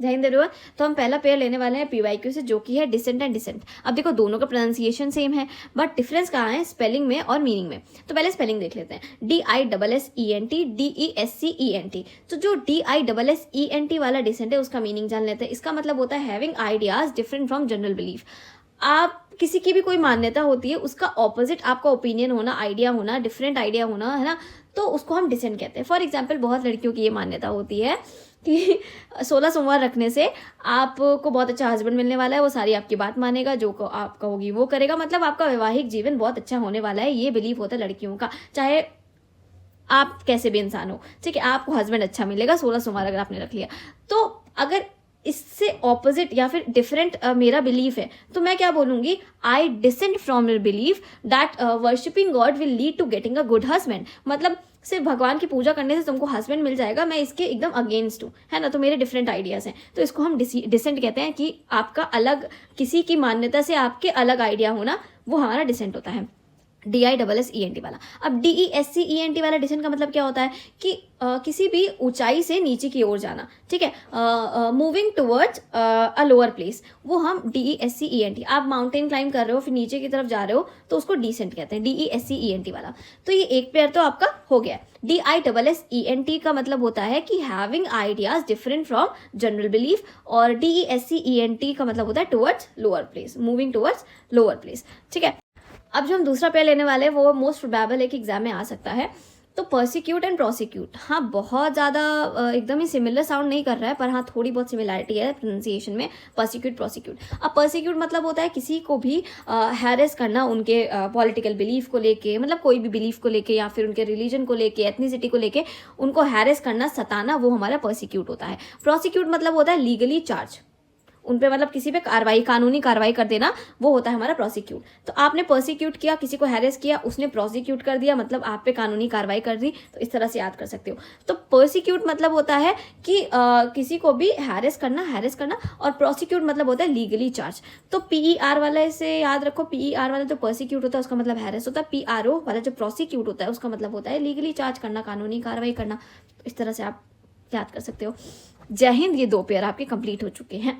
जय हिंद एवरीवन। तो हम पहला पेयर लेने वाले हैं PYQ से, जो कि है डिसेंट एंड डिसेंट। अब देखो दोनों का प्रोनाउंसिएशन सेम है, बट डिफरेंस कहाँ है, स्पेलिंग में और मीनिंग में। तो पहले स्पेलिंग देख लेते हैं। DISSENT DESCENT। तो जो DISSENT वाला डिसेंट है उसका मीनिंग जान लेते हैं। इसका मतलब होता है having ideas different from general belief. आप किसी की भी कोई मान्यता होती है, उसका ऑपोजिट आपका ओपिनियन होना, आइडिया होना, डिफरेंट आइडिया होना, है ना, तो उसको हम डिसेंट कहते हैं। फॉर एग्जाम्पल बहुत लड़कियों की ये मान्यता होती है कि 16 सोमवार रखने से आपको बहुत अच्छा हस्बैंड मिलने वाला है, वो सारी आपकी बात मानेगा, जो आप कहोगी वो करेगा, मतलब आपका वैवाहिक जीवन बहुत अच्छा होने वाला है। ये बिलीव होता है लड़कियों का, चाहे आप कैसे भी इंसान हो, ठीक है, आपको हस्बैंड अच्छा मिलेगा 16 सोमवार अगर आपने रख लिया। तो अगर इससे ऑपोजिट या फिर डिफरेंट मेरा बिलीफ है, तो मैं क्या बोलूंगी, I dissent from your belief that worshipping God will lead to getting a good husband. मतलब सिर्फ भगवान की पूजा करने से तुमको हस्बैंड मिल जाएगा, मैं इसके एकदम अगेंस्ट हूँ, है ना। तो मेरे डिफरेंट आइडियाज हैं, तो इसको हम डिसेंट कहते हैं कि आपका अलग, किसी की मान्यता से आपके अलग आइडिया होना, वो हमारा डिसेंट होता है। DISSENT वाला। अब DESCENT वाला डिसेंट का मतलब क्या होता है कि किसी भी ऊंचाई से नीचे की ओर जाना, ठीक है, moving towards a lower place, वो हम DESCENT। आप माउंटेन क्लाइंब कर रहे हो फिर नीचे की तरफ जा रहे हो, तो उसको डिसेंट कहते हैं, DESCENT वाला। तो ये एक पेयर तो आपका हो गया। DISSENT का मतलब होता है कि having ideas different from general belief, और DESCENT का मतलब होता है towards lower place, moving towards lower place, ठीक है। अब जो हम दूसरा पेयर लेने वाले हैं वो मोस्ट प्रोबेबल है कि एग्जाम में आ सकता है। तो पर्सिक्यूट एंड प्रोसिक्यूट, हाँ बहुत ज़्यादा एकदम ही सिमिलर साउंड नहीं कर रहा है, पर हाँ थोड़ी बहुत सिमिलैरिटी है प्रोनाउंसिएशन में, पर्सिक्यूट प्रोसिक्यूट। अब पर्सिक्यूट मतलब होता है किसी को भी हैरेस करना, उनके पॉलिटिकल बिलीफ को लेके, मतलब कोई भी बिलीफ को लेके या फिर उनके रिलीजन को लेके, एथनिसिटी को लेके उनको हैरेस करना, सताना, वो हमारा पर्सिक्यूट होता है। प्रोसिक्यूट मतलब होता है लीगली चार्ज, उन पे मतलब किसी पे कार्रवाई, कानूनी कार्रवाई कर देना, वो होता है हमारा प्रोसिक्यूट। तो आपने पर्सिक्यूट किया, किसी को हैरेस किया, उसने प्रोसिक्यूट कर दिया, मतलब आप पे कानूनी कार्रवाई कर दी, तो इस तरह से याद कर सकते हो। तो पर्सिक्यूट मतलब होता है कि किसी को भी हैरेस करना, और प्रोसिक्यूट मतलब होता है लीगली चार्ज। तो PER वाले से याद रखो, PER वाला जो पर्सिक्यूट होता है उसका मतलब हैरेस होता है, PRO वाला जो प्रोसिक्यूट होता है उसका मतलब होता है लीगली चार्ज करना, कानूनी कार्रवाई करना। तो इस तरह से आप याद कर सकते हो। जय हिंद। ये 2 पेयर आपके कंप्लीट हो चुके हैं।